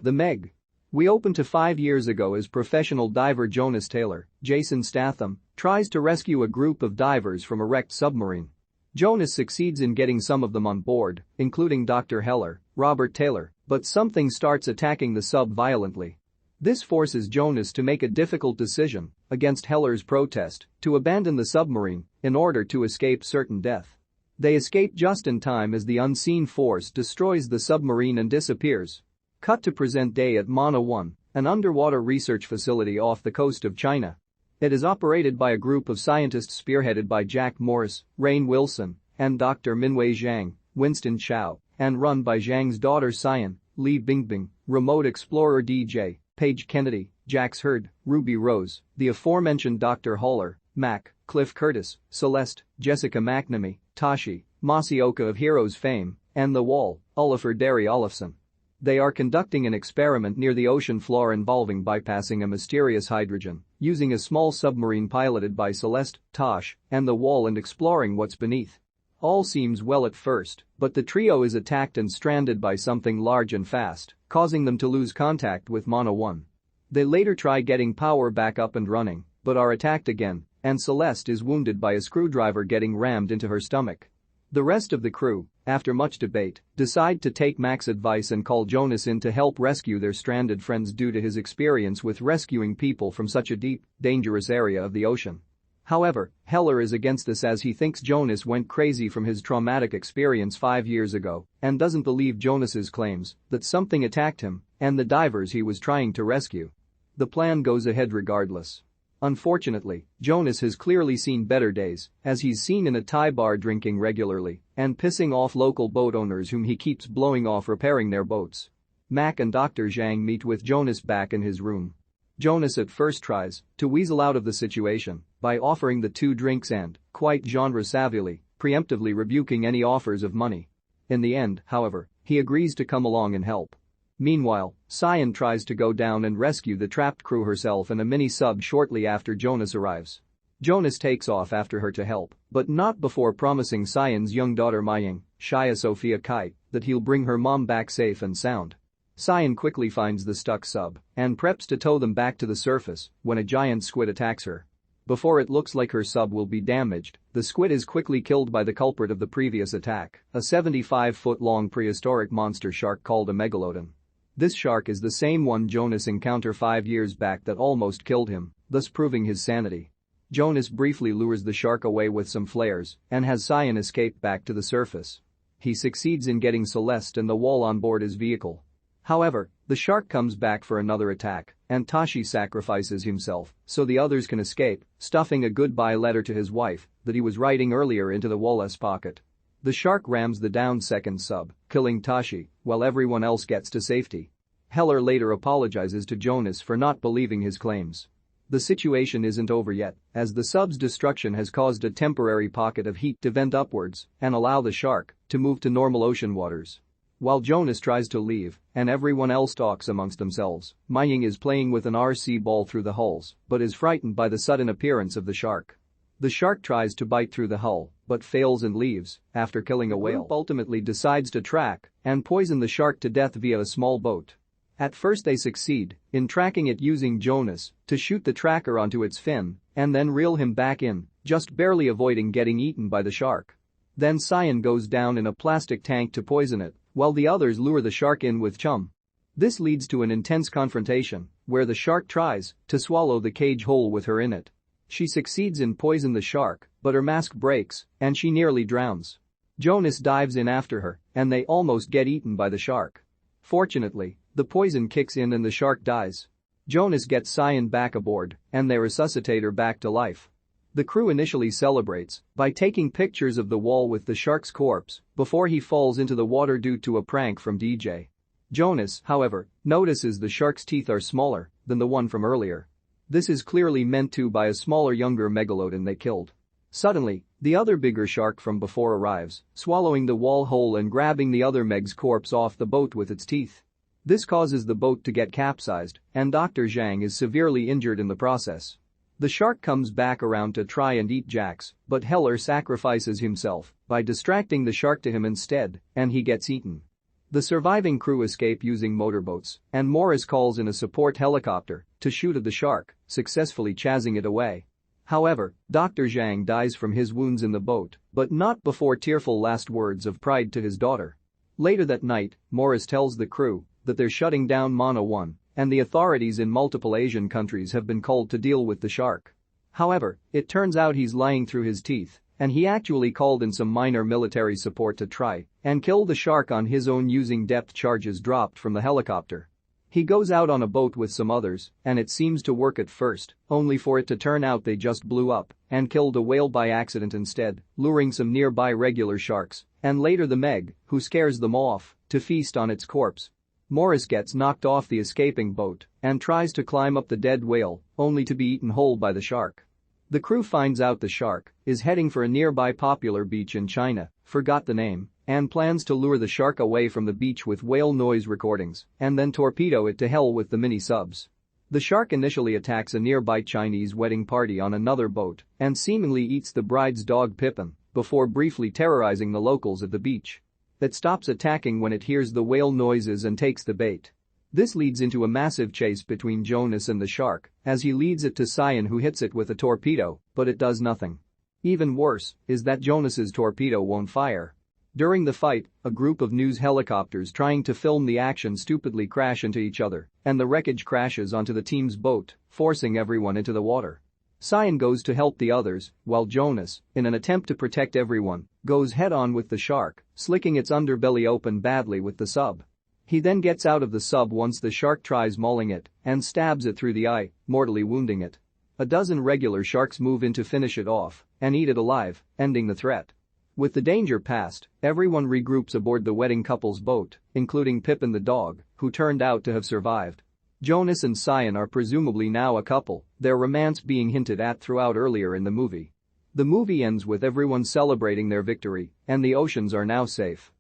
The Meg. We open to 5 years ago as professional diver Jonas Taylor, Jason Statham, tries to rescue a group of divers from a wrecked submarine. Jonas succeeds in getting some of them on board, including Dr. Heller, Robert Taylor, but something starts attacking the sub violently. This forces Jonas to make a difficult decision, against Heller's protest, to abandon the submarine in order to escape certain death. They escape just in time as the unseen force destroys the submarine and disappears. Cut to present day at Mana 1, an underwater research facility off the coast of China. It is operated by a group of scientists spearheaded by Jack Morris, Rainn Wilson, and Dr. Minwei Zhang, Winston Chao, and run by Zhang's daughter Cyan, Lee Bingbing, remote explorer DJ, Paige Kennedy, Jax Hurd, Ruby Rose, the aforementioned Dr. Haller, Mac, Cliff Curtis, Celeste, Jessica McNamee, Tashi, Masioka of Heroes fame, and The Wall, Ólafur Darri Ólafsson. They are conducting an experiment near the ocean floor involving bypassing a mysterious hydrogen, using a small submarine piloted by Celeste, Tosh, and The Wall and exploring what's beneath. All seems well at first, but the trio is attacked and stranded by something large and fast, causing them to lose contact with Mana 1. They later try getting power back up and running, but are attacked again, and Celeste is wounded by a screwdriver getting rammed into her stomach. The rest of the crew, after much debate, decide to take Mac's advice and call Jonas in to help rescue their stranded friends due to his experience with rescuing people from such a deep, dangerous area of the ocean. However, Heller is against this as he thinks Jonas went crazy from his traumatic experience 5 years ago and doesn't believe Jonas's claims that something attacked him and the divers he was trying to rescue. The plan goes ahead regardless. Unfortunately, Jonas has clearly seen better days as he's seen in a Thai bar drinking regularly and pissing off local boat owners whom he keeps blowing off repairing their boats. Mac and Dr. Zhang meet with Jonas back in his room. Jonas at first tries to weasel out of the situation by offering the 2 drinks and, quite genre-savvily, preemptively rebuking any offers of money. In the end, however, he agrees to come along and help. Meanwhile, Cyan tries to go down and rescue the trapped crew herself in a mini-sub shortly after Jonas arrives. Jonas takes off after her to help, but not before promising Cyan's young daughter Maying, Shuya Sophia Kai, that he'll bring her mom back safe and sound. Cyan quickly finds the stuck sub and preps to tow them back to the surface when a giant squid attacks her. Before it looks like her sub will be damaged, the squid is quickly killed by the culprit of the previous attack, a 75-foot-long prehistoric monster shark called a megalodon. This shark is the same one Jonas encountered 5 years back that almost killed him, thus proving his sanity. Jonas briefly lures the shark away with some flares and has Cyan escape back to the surface. He succeeds in getting Celeste and The Wall on board his vehicle. However, the shark comes back for another attack, and Tashi sacrifices himself so the others can escape, stuffing a goodbye letter to his wife that he was writing earlier into the Wall's pocket. The shark rams the downed second sub, killing Tashi, while everyone else gets to safety. Heller later apologizes to Jonas for not believing his claims. The situation isn't over yet, as the sub's destruction has caused a temporary pocket of heat to vent upwards and allow the shark to move to normal ocean waters. While Jonas tries to leave and everyone else talks amongst themselves, Maying is playing with an RC ball through the hulls but is frightened by the sudden appearance of the shark. The shark tries to bite through the hull but fails and leaves after killing a whale. Ultimately decides to track and poison the shark to death via a small boat. At first they succeed in tracking it using Jonas to shoot the tracker onto its fin and then reel him back in, just barely avoiding getting eaten by the shark. Then Cyan goes down in a plastic tank to poison it, while the others lure the shark in with chum. This leads to an intense confrontation where the shark tries to swallow the cage whole with her in it. She succeeds in poison the shark, but her mask breaks and she nearly drowns. Jonas dives in after her and they almost get eaten by the shark. Fortunately, the poison kicks in and the shark dies. Jonas gets Cyan back aboard and they resuscitate her back to life. The crew initially celebrates by taking pictures of The Wall with the shark's corpse before he falls into the water due to a prank from DJ. Jonas, however, notices the shark's teeth are smaller than the one from earlier. This is clearly meant to by a smaller younger megalodon they killed. Suddenly, the other bigger shark from before arrives, swallowing The Wall whole and grabbing the other Meg's corpse off the boat with its teeth. This causes the boat to get capsized and Dr. Zhang is severely injured in the process. The shark comes back around to try and eat Jax, but Heller sacrifices himself by distracting the shark to him instead and he gets eaten. The surviving crew escape using motorboats, and Morris calls in a support helicopter to shoot at the shark, successfully chasing it away. However, Dr. Zhang dies from his wounds in the boat, but not before tearful last words of pride to his daughter. Later that night, Morris tells the crew that they're shutting down Mana 1, and the authorities in multiple Asian countries have been called to deal with the shark. However, it turns out he's lying through his teeth, and he actually called in some minor military support to try and kill the shark on his own using depth charges dropped from the helicopter. He goes out on a boat with some others, and it seems to work at first, only for it to turn out they just blew up and killed a whale by accident instead, luring some nearby regular sharks, and later the Meg, who scares them off, to feast on its corpse. Morris gets knocked off the escaping boat and tries to climb up the dead whale, only to be eaten whole by the shark. The crew finds out the shark is heading for a nearby popular beach in China, forgot the name, and plans to lure the shark away from the beach with whale noise recordings and then torpedo it to hell with the mini-subs. The shark initially attacks a nearby Chinese wedding party on another boat and seemingly eats the bride's dog Pippin before briefly terrorizing the locals at the beach. It stops attacking when it hears the whale noises and takes the bait. This leads into a massive chase between Jonas and the shark as he leads it to Cyan, who hits it with a torpedo, but it does nothing. Even worse is that Jonas's torpedo won't fire. During the fight, a group of news helicopters trying to film the action stupidly crash into each other, and the wreckage crashes onto the team's boat, forcing everyone into the water. Cyan goes to help the others, while Jonas, in an attempt to protect everyone, goes head-on with the shark, slicking its underbelly open badly with the sub. He then gets out of the sub once the shark tries mauling it and stabs it through the eye, mortally wounding it. A dozen regular sharks move in to finish it off and eat it alive, ending the threat. With the danger past, everyone regroups aboard the wedding couple's boat, including Pippin the dog, who turned out to have survived. Jonas and Cyan are presumably now a couple, their romance being hinted at throughout earlier in the movie. The movie ends with everyone celebrating their victory, and the oceans are now safe.